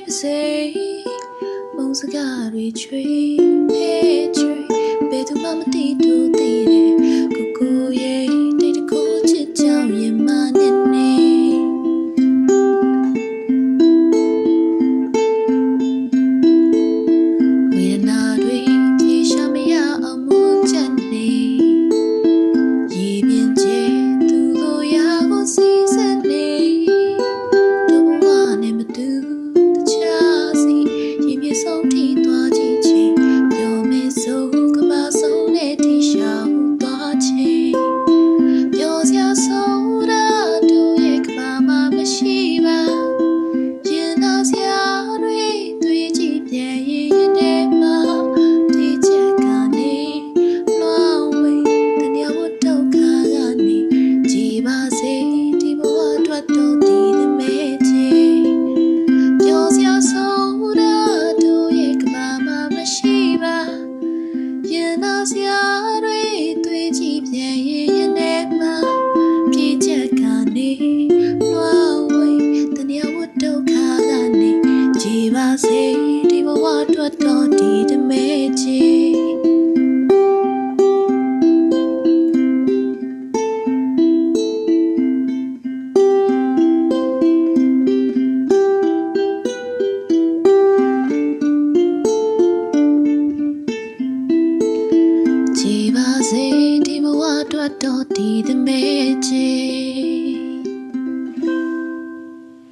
ပါစေမုံစကားတွေချွေဖေးချွေဘယ်သူမှမသိတော့သေးတယ်ကိုကိုရဲ့တိတ်တကိုချစ်ကြောင်ရင်မနဲ့နေဝေဒနာတွေပြေရှာမရအောင်မချက်နေရေပြင်းကျဲသူတို့ရာကိုစီးစက်နေတို့ဘဝနဲ့မတူတခြားစီရင်မြေဆုံးထိသွားကြည့်ချင်းပြောမေးစို့ကမဆုံးနဲ့ထိရှောင်သွားချင်းပြောစရာဆိုတာတို့ရဲ့ကဘာမှမရှိပါရင်တော့စရာတွေတွေ့ကြည့်ပြန်ရင်တဲ့မှာဒီချက်ကနေလွှမ်းဝေးတနည်းဝတ်တော့ခါကနေကြည်ပါစေဒီဘဝအတွက်တော့ဒီသမဲချင်းပြောစရာဆိုတာတို့ရဲ့ကဘာမှမရှိပါရင်တော့စရာတွေတွေ့ကြည့်ပြန်ရင်တဲ့မှာဒီချက်ကနေလွှမ်းဝေးတနည်းဝတ်တော့ခါကနေကြည်ပါစေဒီဘဝအတွက်တော့ဒီသမဲချင်းကြည်ပါစေဒီဘဝအတွက်တော့ဒီသမဲချင်း